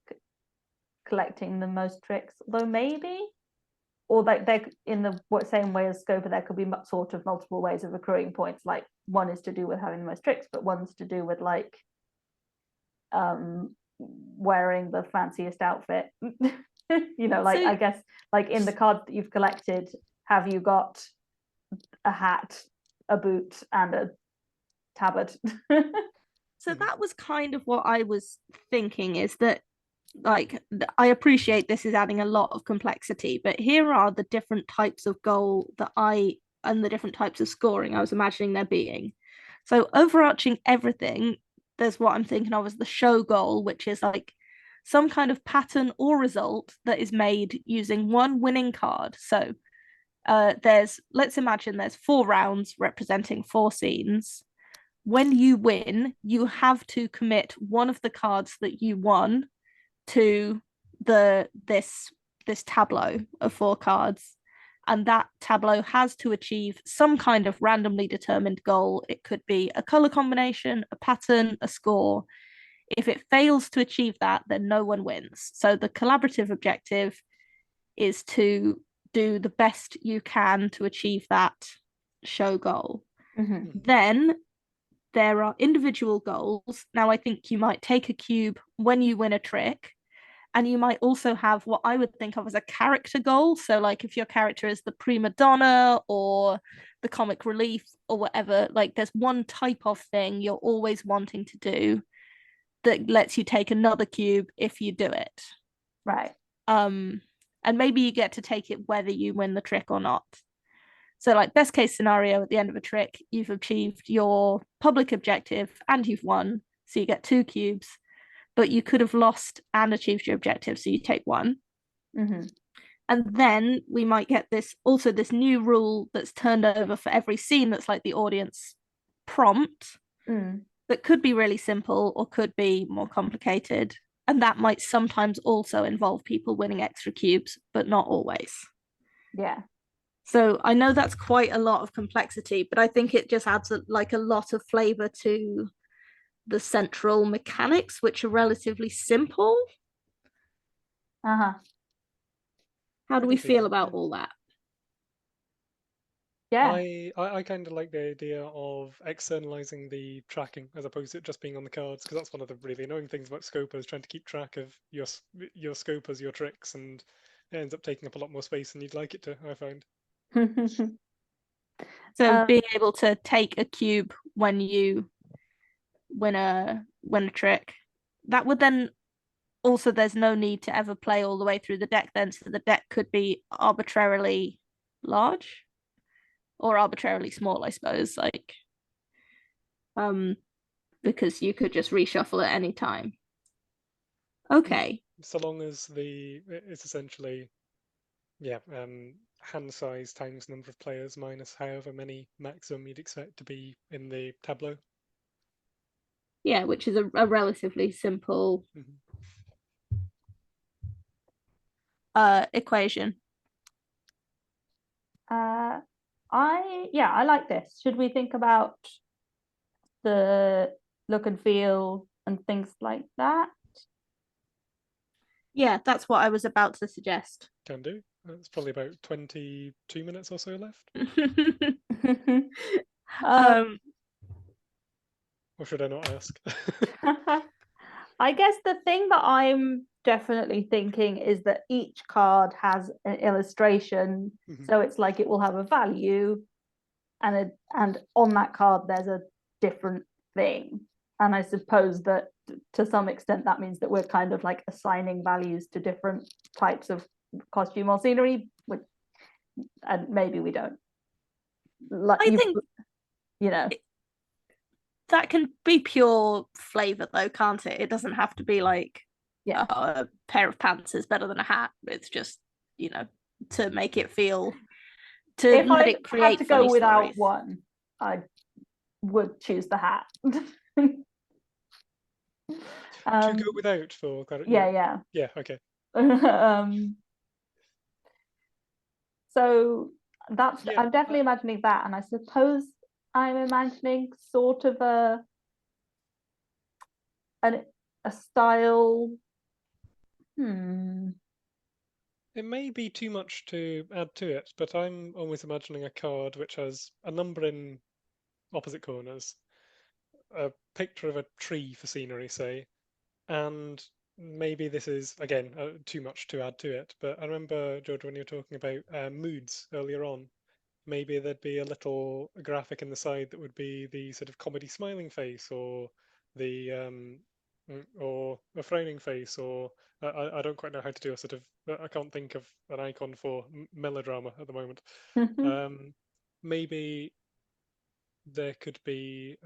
collecting the most tricks, although maybe, or like they're in the same way as Scopa, there could be sort of multiple ways of accruing points. Like one is to do with having the most tricks, but one's to do with like wearing the fanciest outfit. You know, like So- I guess like in the cards that you've collected, have you got a hat, a boot, and a tabard? So that was kind of what I was thinking, is that like I appreciate this is adding a lot of complexity, but here are the different types of goal and the different types of scoring I was imagining there being. So overarching everything, there's what I'm thinking of as the show goal, which is like some kind of pattern or result that is made using one winning card. So let's imagine there's 4 rounds representing 4 scenes. When you win, you have to commit one of the cards that you won to this tableau of 4 cards, and that tableau has to achieve some kind of randomly determined goal. It could be a color combination, a pattern, a score. If it fails to achieve that, then no one wins. So the collaborative objective is to do the best you can to achieve that show goal. Mm-hmm. Then there are individual goals. Now, I think you might take a cube when you win a trick, and you might also have what I would think of as a character goal. So, like if your character is the prima donna or the comic relief or whatever, like there's one type of thing you're always wanting to do that lets you take another cube if you do it. Right. And maybe you get to take it whether you win the trick or not. So, like, best case scenario, at the end of a trick, you've achieved your public objective and you've won. So you get 2 cubes, but you could have lost and achieved your objective. So you take 1. Mm-hmm. And then we might get this new rule that's turned over for every scene that's like the audience prompt that could be really simple or could be more complicated. And that might sometimes also involve people winning extra cubes, but not always. Yeah. So I know that's quite a lot of complexity, but I think it just adds a lot of flavor to the central mechanics, which are relatively simple. Uh-huh. How do we I can see feel that, about yeah. all that? Yeah. I kind of like the idea of externalizing the tracking as opposed to it just being on the cards, because that's one of the really annoying things about Scopers, trying to keep track of your Scopers, your tricks, and it ends up taking up a lot more space than you'd like it to, I find. So being able to take a cube when you win a trick, that would then also, there's no need to ever play all the way through the deck then, so the deck could be arbitrarily large or arbitrarily small, I suppose, like because you could just reshuffle at any time. Okay. So long as it's essentially hand size times number of players minus however many maximum you'd expect to be in the tableau. Yeah, which is a relatively simple equation. I like this. Should we think about the look and feel and things like that? Yeah, that's what I was about to suggest. Can do. It's probably about 22 minutes or so left. Or should I not ask? I guess the thing that I'm definitely thinking is that each card has an illustration, so it's like it will have a value, and on that card there's a different thing. And I suppose that to some extent that means that we're kind of like assigning values to different types of costume or scenery, and maybe we don't. Like, I think that can be pure flavor though, can't it? It doesn't have to be like a pair of pants is better than a hat. It's just, to make it feel, to if let I it create had to go without stories. one, I would choose the hat. To go without for kind of, yeah, okay. So that's I'm definitely imagining that, and I suppose I'm imagining sort of a style. It may be too much to add to it, but I'm always imagining a card which has a number in opposite corners, a picture of a tree for scenery, say, And maybe this is, again, too much to add to it, but I remember, George, when you were talking about moods earlier on, maybe there'd be a little graphic in the side that would be the sort of comedy smiling face, or the or a frowning face, or I don't quite know how to do a sort of, I can't think of an icon for melodrama at the moment. Maybe there could be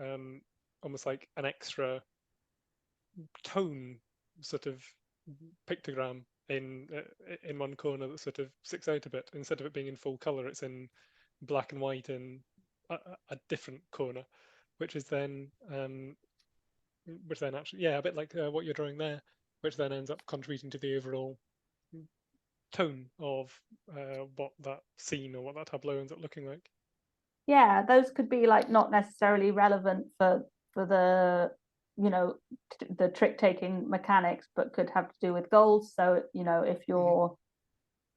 almost like an extra tone sort of pictogram in one corner that sort of sticks out a bit. Instead of it being in full color, it's in black and white in a different corner, which is then actually, yeah, a bit like what you're drawing there, which then ends up contributing to the overall tone of what that scene or what that tableau ends up looking like. Yeah, those could be like not necessarily relevant for the, you know, the trick taking mechanics, but could have to do with goals. So, you know, if you're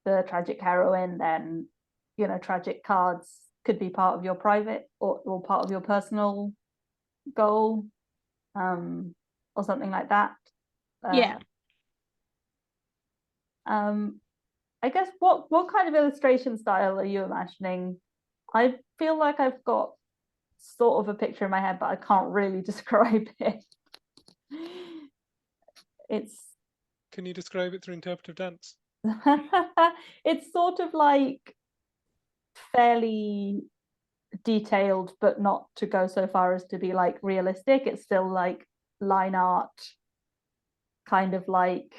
the tragic heroine, then, you know, tragic cards could be part of your private or part of your personal goal, or something like that. Yeah. I guess what kind of illustration style are you imagining? I feel like I've got sort of a picture in my head, but I can't really describe it. Can you describe it through interpretive dance? It's sort of like fairly detailed, but not to go so far as to be like realistic. It's still like line art, kind of like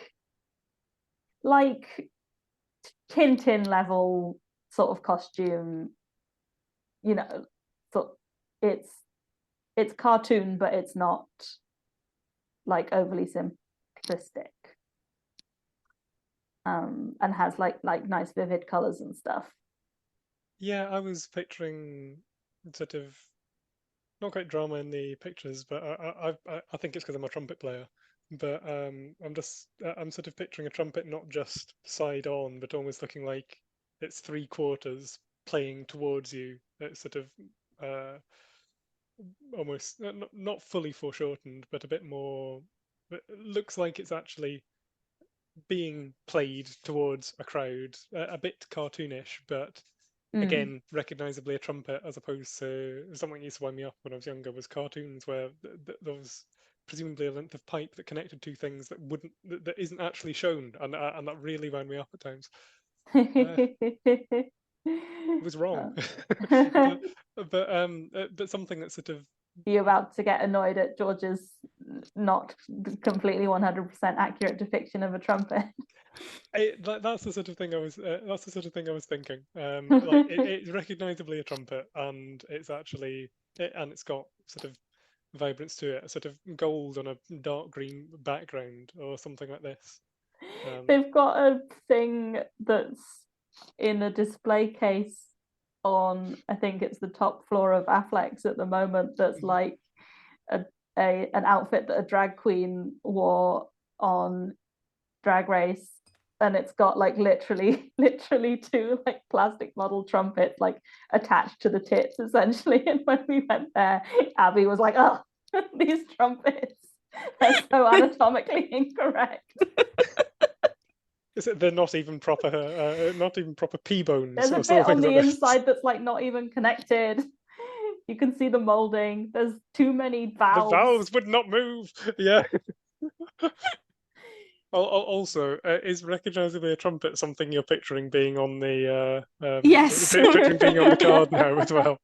Tintin level sort of costume, you know. So it's cartoon, but it's not like overly simplistic, and has like nice vivid colors and stuff. Yeah, I was picturing sort of not quite drama in the pictures, but I think it's because I'm a trumpet player. But I'm sort of picturing a trumpet not just side on, but almost looking like it's 3/4 playing towards you. It's sort of almost not fully foreshortened, but a bit more. It looks like it's actually being played towards a crowd, a bit cartoonish, but again, recognizably a trumpet, as opposed to something that used to wind me up when I was younger was cartoons where there was presumably a length of pipe that connected two things that isn't actually shown, and that really wound me up at times. It was wrong, but something that sort of. You're about to get annoyed at George's not completely 100% accurate depiction of a trumpet. That's the sort of thing I was. That's the sort of thing I was thinking. Like it's recognizably a trumpet, and it's actually, and it's got sort of vibrance to it, a sort of gold on a dark green background, or something like this. They've got a thing that's in a display case on, I think it's the top floor of Affleck's at the moment, that's like an outfit that a drag queen wore on Drag Race, and it's got like literally two like plastic model trumpets like attached to the tits essentially. And when we went there, Abby was like, oh, these trumpets, they're so anatomically incorrect. They're not even proper, not even proper pea bones. There's a bit on the inside that's like not even connected. You can see the molding. There's too many valves. The valves would not move. Yeah. Also, is recognizably a trumpet something you're picturing being on the yes, picturing being on the card now as well?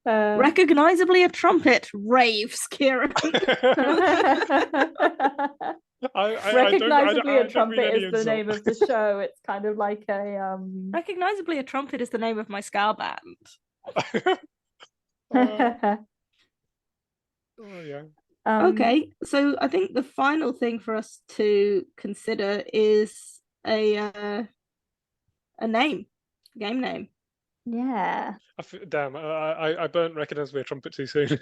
Recognizably a trumpet, raves Kieran. Recognizably a trumpet is the name of the show. It's kind of like a Recognizably a trumpet is the name of my ska band. Oh yeah. Okay, so I think the final thing for us to consider is a game name. Yeah. Damn, I burnt recognizably a trumpet too soon.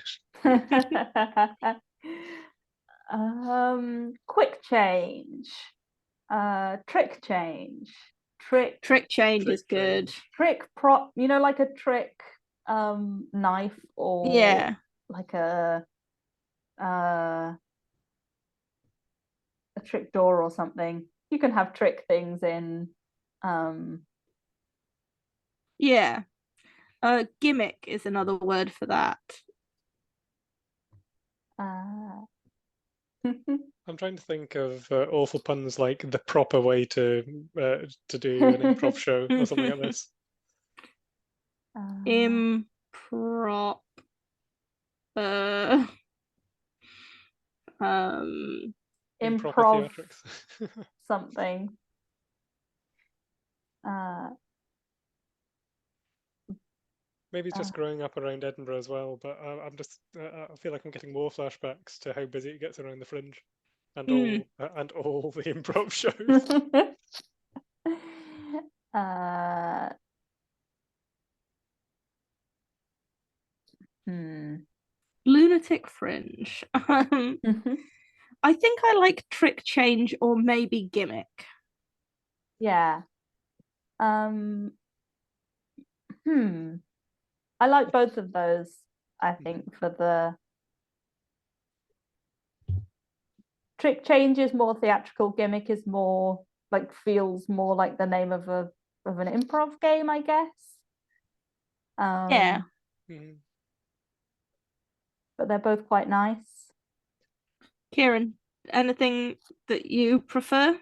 Quick change. Trick change. Trick change is good. Trick prop, you know, like a trick knife, or yeah, like a trick door or something. You can have trick things in Yeah. Gimmick is another word for that. I'm trying to think of awful puns like the proper way to do an improv show or something like this. Improp. Improv theatrics. something. Maybe it's just growing up around Edinburgh as well, but I'm just I feel like I'm getting more flashbacks to how busy it gets around the Fringe and all the improv shows. Lunatic Fringe. I think I like trick change or maybe gimmick. Yeah. I like both of those, I think, for the trick change is more theatrical, gimmick is more like feels more like the name of an improv game, I guess. Yeah. But they're both quite nice. Kieran, anything that you prefer?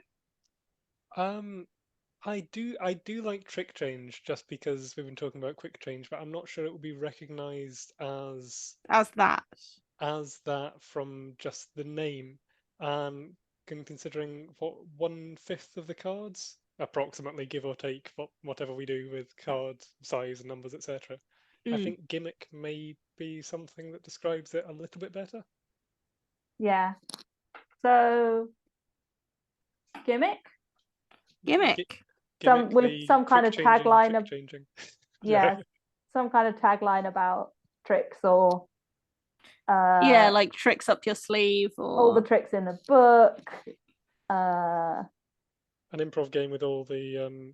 I do like trick change just because we've been talking about quick change, but I'm not sure it will be recognized as that from just the name. Considering what 1/5 of the cards, approximately, give or take, whatever we do with card size and numbers, etc. I think gimmick may be something that describes it a little bit better. Yeah. So gimmick. With some kind of tagline of changing. Yeah, some kind of tagline about tricks or like tricks up your sleeve or all the tricks in the book. An improv game with all the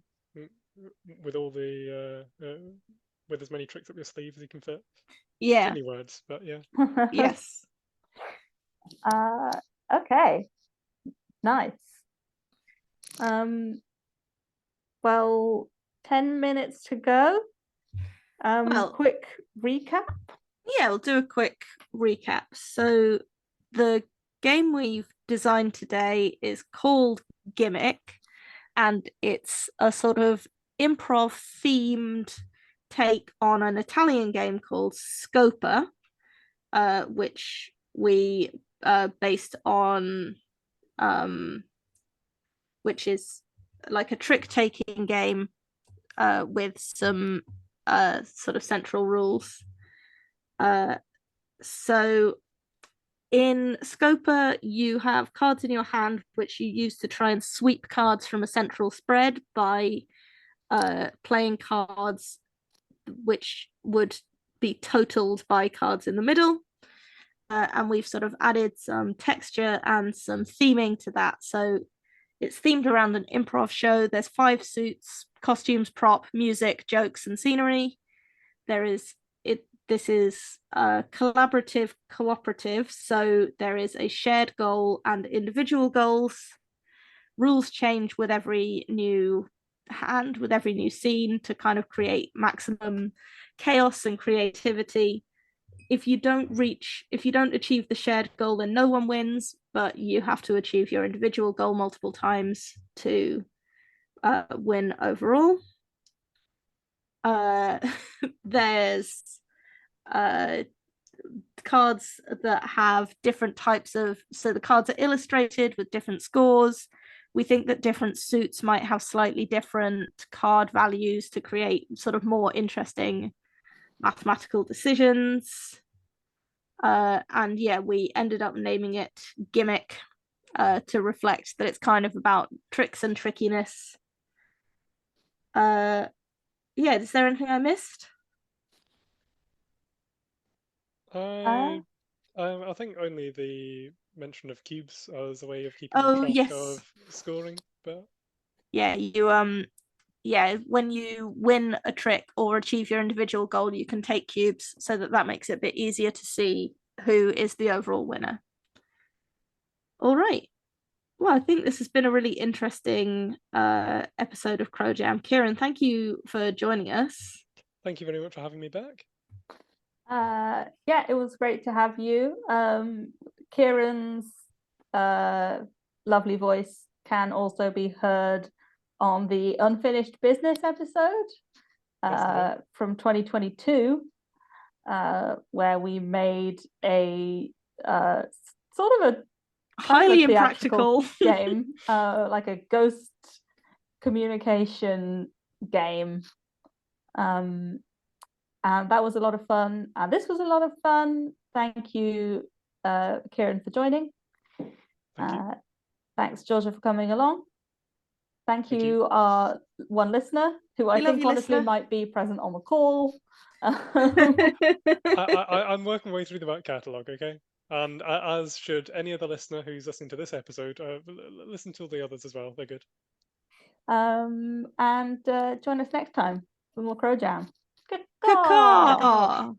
with as many tricks up your sleeve as you can fit. Yeah. Too many words, but yeah. Yes. Okay. Nice. Well, 10 minutes to go. Quick recap. Yeah, we'll do a quick recap. So the game we've designed today is called Gimmick, and it's a sort of improv themed take on an Italian game called Scopa, which we based on which is like a trick taking game with some sort of central rules. So in Scopa, you have cards in your hand which you use to try and sweep cards from a central spread by playing cards which would be totaled by cards in the middle. And we've sort of added some texture and some theming to that. So it's themed around an improv show. There's 5 suits: costumes, prop, music, jokes, and scenery. This is collaborative, cooperative. So there is a shared goal and individual goals. Rules change with every new hand, with every new scene, to kind of create maximum chaos and creativity. If you don't achieve the shared goal, then no one wins, but you have to achieve your individual goal multiple times to win overall. There's cards that have different types of, so the cards are illustrated with different scores. We think that different suits might have slightly different card values to create sort of more interesting mathematical decisions. And yeah, we ended up naming it Gimmick to reflect that it's kind of about tricks and trickiness. Yeah, is there anything I missed? I think only the mention of cubes as a way of keeping track of scoring, but yeah, when you win a trick or achieve your individual goal, you can take cubes, so that makes it a bit easier to see who is the overall winner. All right. Well, I think this has been a really interesting episode of Crow Jam. Kieran, thank you for joining us. Thank you very much for having me back. Yeah, it was great to have you. Kieran's lovely voice can also be heard on the Unfinished Business episode from 2022, where we made a sort of a highly theatrical impractical game, like a ghost communication game. And that was a lot of fun. And this was a lot of fun. Thank you, Kieran, for joining. Thanks, Georgia, for coming along. Thank you, our one listener, who I think honestly might be present on the call. I'm working my way through the back catalogue, okay? And as should any other listener who's listening to this episode, listen to the others as well. They're good. And join us next time for more Crow Jam. Good. Caw.